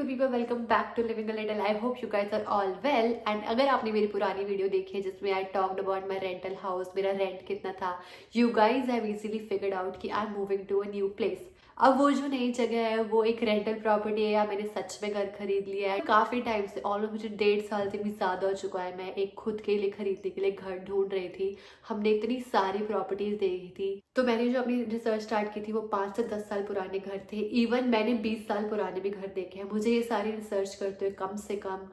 People, welcome back to living a little. I hope you guys are all well. And अगर आपने मेरी पुरानी video देखी है जिसमें I talked about my rental house, मेरा रेंट कितना था, you guys have easily figured out कि I am moving to a new place. अब वो जो नई जगह है वो एक रेंटल प्रॉपर्टी है या मैंने सच में घर खरीद लिया है। काफी टाइम से, ऑलमोस्ट मुझे 1.5 साल से भी ज्यादा हो चुका है, मैं एक खुद के लिए खरीदने के लिए घर ढूंढ रही थी। हमने इतनी सारी प्रॉपर्टीज देखी थी, तो मैंने जो अपनी रिसर्च स्टार्ट की थी वो 5 से 10 साल पुराने घर थे। इवन मैंने 20 साल पुराने भी घर देखे हैं। मुझे ये सारी रिसर्च करते हुए कम से कम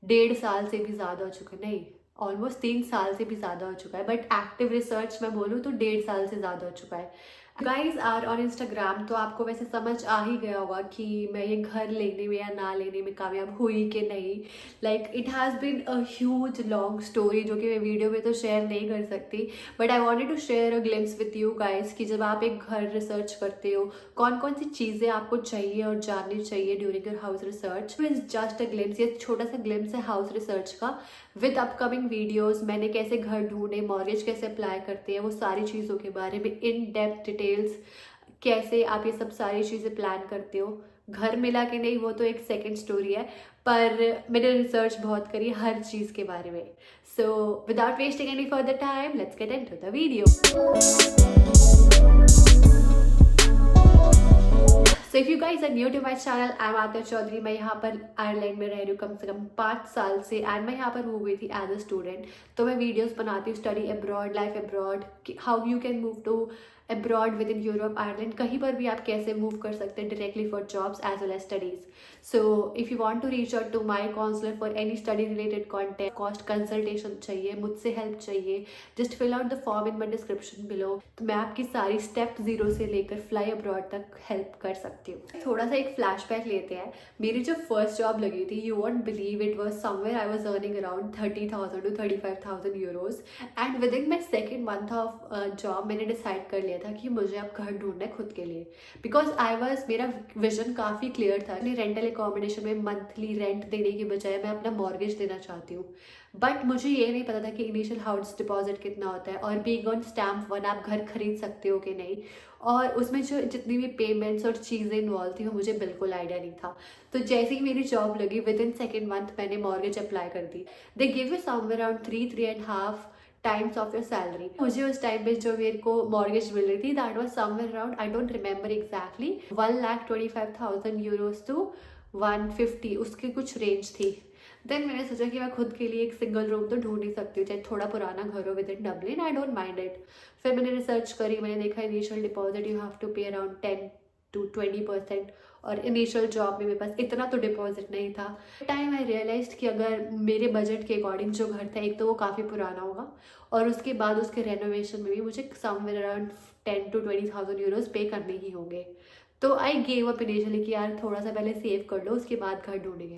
1.5 साल से भी ज्यादा हो चुका है, नहीं ऑलमोस्ट 3 साल से भी ज्यादा हो चुका है। बट एक्टिव रिसर्च मैं बोलूँ तो 1.5 साल से ज्यादा हो चुका है। गाइज आर ऑन इंस्टाग्राम, तो आपको वैसे समझ आ ही गया होगा कि मैं ये घर लेने में या ना लेने में कामयाब हुई कि नहीं। Like it has been a huge long story जो कि मैं वीडियो में तो शेयर नहीं कर सकती, but I wanted to share a glimpse with you guys कि जब आप एक घर रिसर्च करते हो कौन कौन सी चीज़ें आपको चाहिए और जाननी चाहिए during your house research. Is just a glimpse, ये छोटा सा ग्लिम्स है हाउस रिसर्च का विद अपकमिंग वीडियोस। मैंने कैसे घर ढूंढे, मॉर्गेज कैसे अप्लाई करते हैं, वो सारी चीज़ों के बारे में इन डेप्थ डिटेल्स, कैसे आप ये सब सारी चीज़ें प्लान करते हो। घर मिला कि नहीं वो तो एक सेकेंड स्टोरी है, पर मैंने रिसर्च बहुत करी हर चीज़ के बारे में। So without wasting any further time, let's get into the video. So if you guys are new to my channel, I am Atiya Chaudhary. मैं यहाँ पर आयरलैंड में रह रही हूँ कम से कम 5 साल से, एंड मैं यहाँ पर मूव हुई थी एज अ स्टूडेंट। तो मैं वीडियोस बनाती हूँ study abroad, life abroad, how you can move to abroad within Europe, Ireland, कहीं पर भी आप कैसे मूव कर सकते हैं directly for jobs as well as studies. So if you want to reach out to my counsellor for any study related content, cost consultation चाहिए, मुझसे हेल्प चाहिए, just fill out the form in my description below. तो मैं आपकी सारी step 0 से लेकर fly abroad तक हेल्प कर सकती हूँ। थोड़ा सा एक फ्लैशबैक लेते हैं। मेरी जो फर्स्ट जॉब लगी थी, you won't believe, it was somewhere I was earning around 30,000 to 35,000 euros. And with in my second month of job मैंने डिसाइड कर लिया था कि मुझे अब घर ढूंढना है खुद के लिए, बिकॉज मेरा विजन काफ़ी क्लियर था। रेंटल एकोमोडेशन में मंथली रेंट देने की बजाय मैं अपना मॉर्गेज देना चाहती हूँ। बट मुझे ये नहीं पता था कि इनिशियल हाउस डिपॉजिट कितना होता है और बीइंग ऑन स्टैम्प 1 आप घर खरीद सकते हो कि नहीं, और उसमें जो जितनी भी पेमेंट्स और चीज़ें इन्वॉल्व थी वो मुझे बिल्कुल आइडिया नहीं था। तो जैसे ही मेरी जॉब लगी, विद इन सेकेंड मंथ मैंने मॉर्गेज अप्लाई कर दी। They give you somewhere around 3.5 times of your salary. मुझे उस टाइम पे जो मेरे को मॉर्गेज मिल रही थी, that was somewhere around, I don't remember exactly, 1,25,000 euros to 150, उसकी कुछ रेंज थी। देन मैंने सोचा कि मैं खुद के लिए एक सिंगल रूम तो ढूंढ ही सकती हूँ, चाहे थोड़ा पुराना घर हो within Dublin, I don't mind it. फिर मैंने रिसर्च करी, मैंने देखा initial deposit you have to pay around 10 to 20%, और इनिशियल जॉब में मेरे पास इतना तो डिपॉजिट नहीं था। टाइम आई रियलाइज कि अगर मेरे बजट के अकॉर्डिंग जो घर था, एक तो वो काफ़ी पुराना होगा और उसके बाद उसके रेनोवेशन में भी मुझे समवेयर अराउंड 10 to 20,000 यूरोज पे करने ही होंगे। तो आई गेव अप इनिशियली कि यार थोड़ा सा पहले सेव कर लो, उसके बाद घर ढूंढेंगे।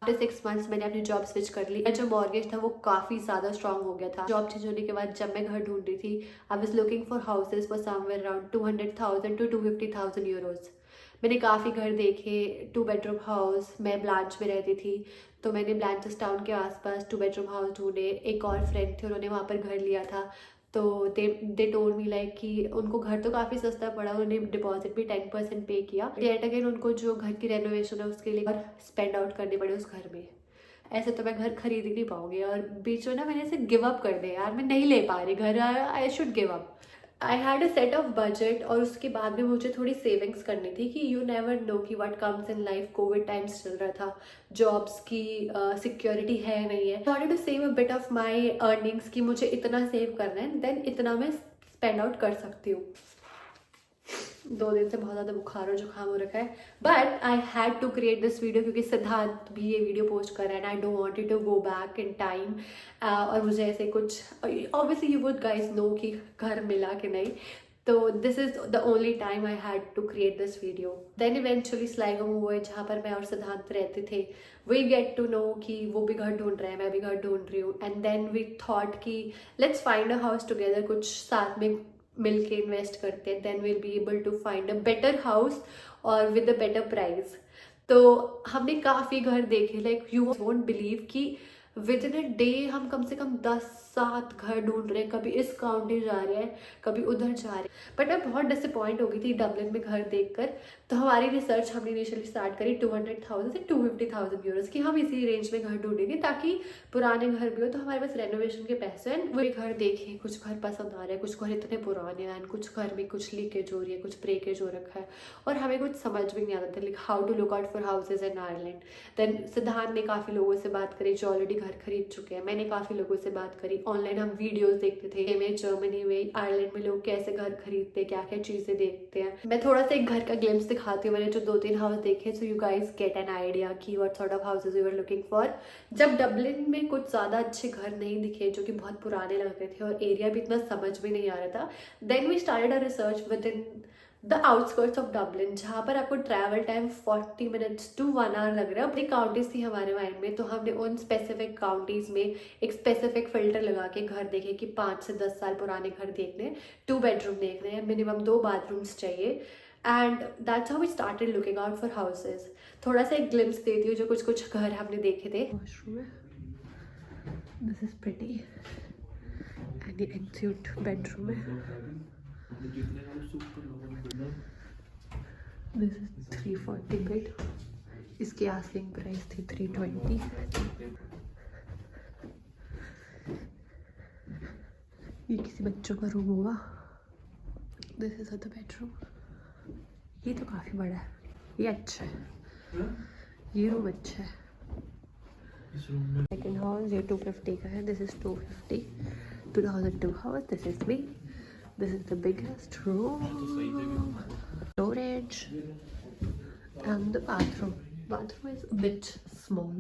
आफ्टर 6 मंथ्स मैंने अपनी जॉब स्विच कर ली। जो मॉर्गेज था वो काफ़ी ज़्यादा स्ट्रॉन्ग हो गया था। जॉब चेंज होने के बाद जब मैं घर ढूंढ रही थी, I was looking for houses for somewhere around 200,000 to 250,000 euros. मैंने काफ़ी घर देखे, 2 बेडरूम हाउस। मैं ब्लांच में रहती थी, तो मैंने ब्लांचेस टाउन के आसपास 2 बेडरूम हाउस ढूंढे। एक और फ्रेंड थे, उन्होंने वहाँ पर घर लिया था, तो दे टोल्ड मी लाइक कि उनको घर तो काफ़ी सस्ता पड़ा, उन्होंने डिपॉजिट भी 10% पे किया। डेट अगेन उनको जो घर की रेनोवेशन है उसके लिए स्पेंड आउट करने पड़े उस घर में। ऐसे तो मैं घर खरीद ही नहीं पाऊंगी, और बीच में ना मैंने ऐसे गिव अप कर दिया, यार मैं नहीं ले पा रही घर, I should give up. I had a set of budget, और उसके बाद में मुझे थोड़ी सेविंग्स करनी थी कि यू नेवर नो कि what comes in life. Covid times चल रहा था, जॉब्स की सिक्योरिटी है नहीं है। I wanted to save a bit of my earnings कि मुझे इतना सेव करना है, देन इतना मैं स्पेंड आउट कर सकती हूँ। 2 दिन से बहुत ज़्यादा बुखार और जुकाम हो रखा है, but I had to create this video क्योंकि सिद्धांत भी ये वीडियो पोस्ट कर रहा है and I don't wanted to go back in time. और मुझे ऐसे कुछ, obviously you would guys know कि घर मिला कि नहीं, तो this is the only time I had to create this video. Then eventually Sligo हुए, जहाँ पर मैं और सिद्धांत रहते थे, वी गेट टू नो कि वो भी घर ढूंढ रहे हैं, मैं भी घर ढूंढ रही हूँ। एंड देन वी थॉट कि let's find a house together, कुछ साथ में मिल के इन्वेस्ट करते हैं, then will be able to find a better house और विद अ बेटर प्राइस। तो हमने काफ़ी घर देखे, लाइक यू वोंट बिलीव कि विद इन अ डे हम कम से कम 10-7 घर ढूंढ रहे हैं, कभी इस काउंटी जा रहे हैं, कभी उधर जा रहे हैं। बट मैं बहुत डिसअपॉइंट हो गई थी डबलिन में घर देखकर। तो हमारी रिसर्च हमने इनिशियली स्टार्ट करी 200,000 से 250,000 यूरोज की। हम इसी रेंज में घर ढूंढेंगे ताकि पुराने घर भी हो तो हमारे पास रेनोवेशन के पैसे हैं। वही घर देखें, कुछ घर पसंद आ रहे हैं, कुछ घर इतने पुराने हैं, कुछ घर में कुछ लीकेज हो रही है, कुछ ब्रेकेज हो रखा है, और हमें कुछ समझ भी नहीं आता था like how to look out for houses in Ireland. Then Siddhant ने काफ़ी लोगों से बात करी जो ऑलरेडी घर खरीद चुके हैं, मैंने काफ़ी लोगों से बात करी, ऑनलाइन हम वीडियोस देखते थे में जर्मनी में आयरलैंड में लोग कैसे घर खरीदते हैं, क्या क्या चीज़ें देखते हैं। मैं थोड़ा सा एक घर का ग्लिम्स दिखाती हूँ। मैंने जो 2-3 हाउस देखे, so you guys get an idea कि what sort of houses you are looking for. जब डबलिन में कुछ ज़्यादा अच्छे घर नहीं दिखे जो कि बहुत पुराने लग रहे थे और एरिया भी इतना समझ में नहीं आ रहा था, then we started a research within the outskirts of Dublin, जहाँ पर आपको travel time 40 minutes to 1 hour लग रहा है। अपनी काउंटीज थी हमारे माइंड में, तो हमने उन स्पेसिफिक काउंटीज में एक स्पेसिफिक फिल्टर लगा के घर देखे कि 5 से 10 साल पुराने घर देखने, 2 बेडरूम देखने हैं, मिनिमम 2 बाथरूम्स चाहिए। And that's how we started looking out for houses. थोड़ा सा एक ग्लिम्स देती हूँ जो कुछ कुछ घर हमने देखे थे। वॉशरूम है, दिस इज प्रिटी, एंड ये एंक्यूट बेडरूम है। दिस इज 340 बेड, इसकी आस्किंग प्राइस थी 320। ये किसी बच्चों का रूम होगा। दिस इज द बेडरूम, ये तो काफ़ी बड़ा है, ये अच्छा है, ये रूम अच्छा है। सेकेंड हाउस ये 250 का है, this is 250, 2002 house, this is me, this is the biggest room, storage, and the bathroom. Bathroom is a bit small.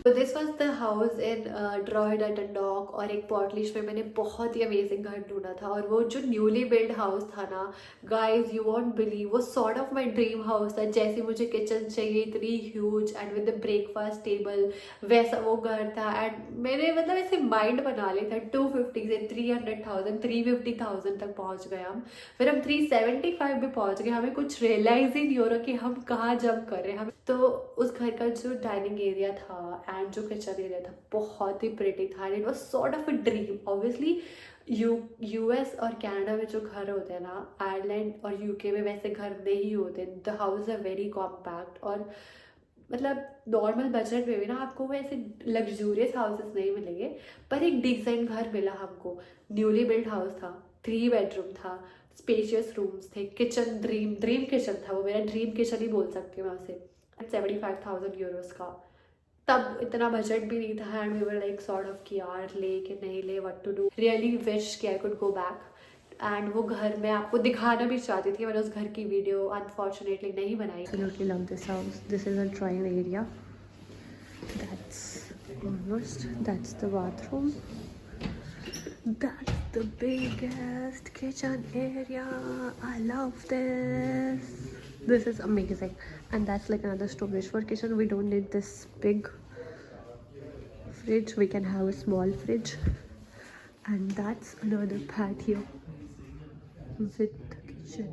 तो this was the house in Drogheda Dundalk, और एक पॉर्टलिश में मैंने बहुत ही अमेजिंग घर ढूंढा था। और वो जो न्यूली बिल्ड हाउस था ना गाइज, यू वॉन्ट बिलीव, वो sort of my dream house था। जैसे मुझे किचन चाहिए इतनी huge and with the breakfast table, वैसा वो घर था। एंड मैंने मतलब ऐसे माइंड बना लिया था 250 से 300,000 350,000 तक पहुंच गए हम। फिर हम 375 भी पहुंच गए, हमें कुछ रियलाइज ही नहीं हो रहा कि हम कहाँ जंप कर रहे हैं हम। तो उस घर का जो डाइनिंग एरिया था एंड जो किचन एरिया था बहुत ही प्रिटी था, and it was sort of a dream. Obviously US और कनाडा में जो घर होते हैं ना, आयरलैंड और यूके में वैसे घर नहीं होते। The house are very compact, और मतलब नॉर्मल बजट में भी ना आपको वैसे लग्जूरियस हाउसेस नहीं मिलेंगे, पर एक डिसेंट घर मिला हमको। न्यूली बिल्ड हाउस था, 3 बेडरूम था, स्पेशियस रूम्स थे, किचन ड्रीम किचन था, वो मेरा ड्रीम किचन ही बोल सकती हूँ मैं उसे। 75,000 यूरोज का, तब इतना बजट भी नहीं था, and we were like sort of कि यार ले कि नहीं ले, what to do. Really wish कि I could go back, and वो घर मैं आपको दिखाना भी चाहती थी। मैंने उस घर की वीडियो अनफॉर्चुनेटली नहीं बनाई। Absolutely love this house. This is a drawing area. That's the bathroom. That's the biggest kitchen area. I love this. This is amazing. And that's like another storage for kitchen. We don't need this big fridge. We can have a small fridge. And that's another patio with the kitchen,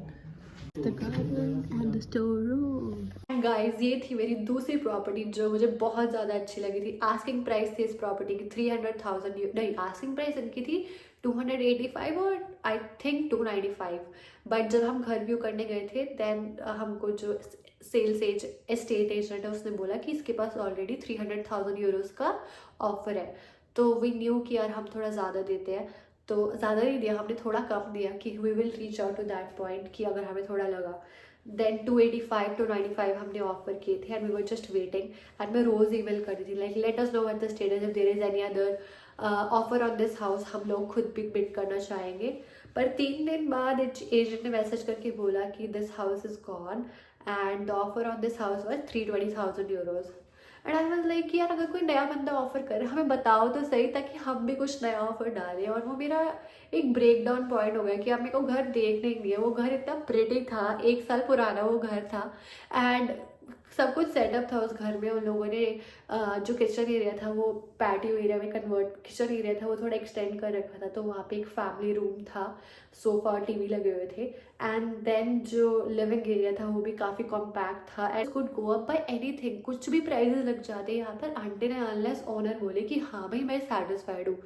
the garden and the storeroom. And guys, ये थी मेरी दूसरी property जो मुझे बहुत ज़्यादा अच्छी लगी थी। आस्किंग प्राइस थी इस प्रॉपर्टी की 300,000, नहीं आस्किंग प्राइस इनकी थी 285 और आई थिंक 295। बट जब हम घर व्यू करने गए थे देन हमको जो सेल्स एस्टेट एजेंट है उसने बोला कि इसके पास ऑलरेडी 300,000 यूरोज का ऑफर है। तो वी न्यू कि यार हम थोड़ा ज़्यादा देते हैं, तो ज़्यादा नहीं दिया हमने, थोड़ा कम दिया कि we will reach out to that point कि अगर हमें थोड़ा लगा। देन 285 to 95 हमने ऑफर किए थे, and we were just waiting. एंड मैं रोज़ ईमेल कर रही थी like let us know what the status, if there is any other offer on this house, हम लोग खुद भी बिड करना चाहेंगे। पर 3 दिन बाद एजेंट ने मैसेज करके बोला कि this house is gone, and the offer on this house was 320,000 euros. And I was like यार अगर कोई नया बंदा ऑफर करे हमें बताओ तो सही, ताकि हम भी कुछ नया ऑफर डालें। और वो मेरा एक ब्रेक डाउन पॉइंट हो गया कि अब मेरे को घर देखने ही नहीं है। वो घर इतना प्रिटी था, 1 साल पुराना वो घर था, एंड सब कुछ सेटअप था उस घर में। उन लोगों ने जो किचन एरिया था वो पैटियो एरिया में कन्वर्ट, किचन एरिया था वो थोड़ा एक्सटेंड कर रखा था, तो वहाँ पे एक फैमिली रूम था, सोफा और टीवी लगे हुए थे। एंड देन जो लिविंग एरिया था वो भी काफ़ी कॉम्पैक्ट था। And could go up by anything, कुछ भी प्राइजेस लग जाते हैं यहाँ पर अनटिल एंड अनलेस ओनर बोले कि हाँ भाई मैं सेटिस्फाइड हूँ।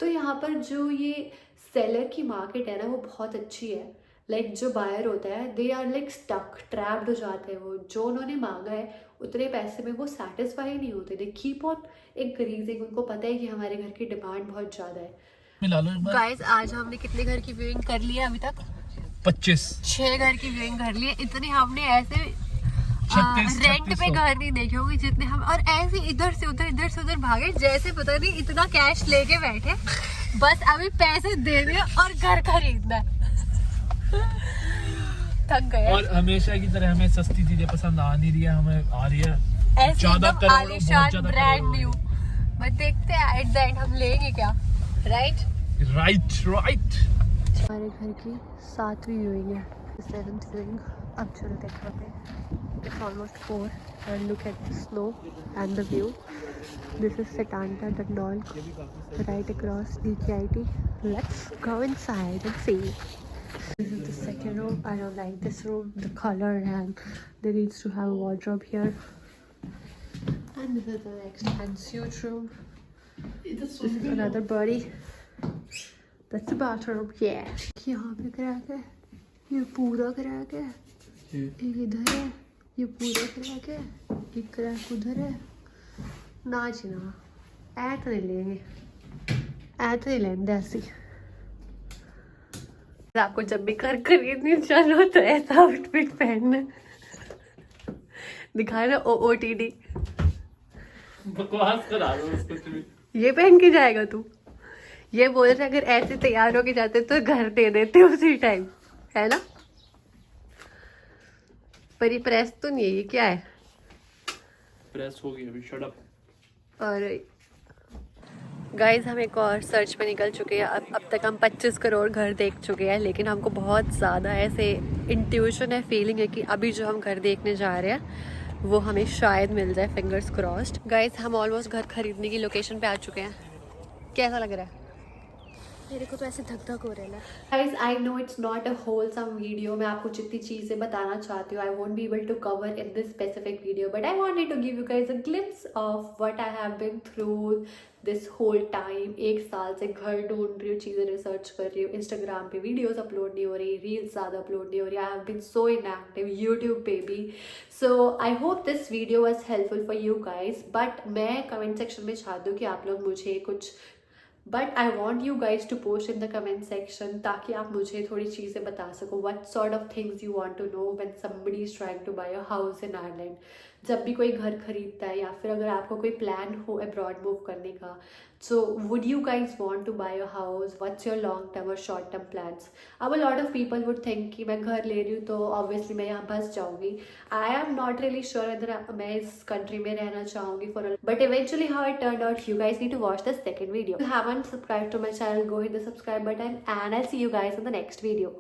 तो यहाँ पर जो ये सेलर की मार्केट है ना वो बहुत अच्छी है। लाइक जो बायर होता है they are like stuck, trapped हो जाते हैं। वो जो उन्होंने मांगा है उतने पैसे में वो सेटिस्फाई नहीं होते, दे कीप ऑन इंक्रीजिंग। उनको पता है कि हमारे घर की डिमांड बहुत ज़्यादा है। गाइस आज हमने कितने घर की व्यूइंग कर लिया अभी तक? 6 घर की व्यूइंग कर ली है। इतने हमने ऐसे रेंट पे घर नहीं देखे होंगे जितने हम, और ऐसे इधर से उधर भागे जैसे पता नहीं इतना कैश लेके बैठे, बस अभी पैसे देने और घर खरीदना है। थक गए। और हमेशा की तरह हमें सस्ती चीजें पसंद आ नहीं रही है, हमें आ रही है ज्यादा आलीशान ब्रांड न्यू। बट देखते हैं एट द एंड हम लेंगे क्या। राइट। हमारे घर की 7वीं व्यूइंग है, 7th व्यूइंग। अब चलते हैं पे। It's almost 4 and look at the snow and the view. This is Setanta Dandol right across DKIT. Let's go inside and see. This is the second room. I don't like this room, the color, and there needs to have a wardrobe here. And this is the next ensuite room. This is another body. That's the bathroom. Yeah. यहाँ पे crack है, ये पूरा crack है, एक इधर है, ये पूरा क्रैक है, एक क्रैक उधर है। ना जी ना, ऐ तो नहीं लेंगे, ऐ तो नहीं लेंगे ऐसी। आपको जब भी घर खरीदनी चलो तो ऐसा आउटफिट पहनना, दिखाए ना OOTD। बकवास करा दो उसको भी। ये पहन के जाएगा तू? ये बोल रहे अगर ऐसे तैयार होके जाते तो घर दे देते उसी टाइम, है ना? पर ये प्रेस तो नहीं है, ये क्या है? प्रेस हो गई अभी, शट अप। और गाइज हम एक और सर्च पे निकल चुके हैं। अब तक हम 25 करोड़ घर देख चुके हैं, लेकिन हमको बहुत ज़्यादा ऐसे इंट्यूशन है, फीलिंग है कि अभी जो हम घर देखने जा रहे हैं वो हमें शायद मिल जाए, फिंगर्स क्रॉस्ड। गाइज हम ऑलमोस्ट घर खरीदने की लोकेशन पे आ चुके हैं। कैसा लग रहा है? मेरे को तो ऐसे धक धक हो रहा है। Guys I know it's not a wholesome video. मैं आपको जितनी चीज़ें बताना चाहती हूँ I won't be able to cover in this specific video, but I wanted to give you guys a glimpse of what I have been through this whole time. 1 साल से घर ढूंढ रही हूँ, चीज़ें रिसर्च कर रही हूँ, इंस्टाग्राम पे वीडियोस अपलोड नहीं हो रही, रील्स ज़्यादा अपलोड नहीं हो रही, I have been so inactive, YouTube पे भी। So I hope this video was helpful for you guys. But मैं कमेंट सेक्शन में चाहती हूँ कि आप लोग मुझे कुछ, but I want you guys to post in the comment section, ताकि आप मुझे थोड़ी चीज़ें बता सको। What sort of things you want to know when somebody is trying to buy a house in Ireland. जब भी कोई घर खरीदता है या फिर अगर आपको कोई प्लान हो अब्रॉड मूव करने का, so would you guys want to buy a house? What's your long term और शॉर्ट टर्म प्लान्स? अब a lot of people would think कि मैं घर ले रही हूँ तो ऑब्वियसली मैं यहाँ बस जाऊँगी। I am not really sure अगर मैं इस कंट्री में रहना चाहूँगी for, but eventually how it turned out, you guys need to watch the second video. If you haven't subscribed to my channel, go hit the subscribe button and I'll see you guys in the next video.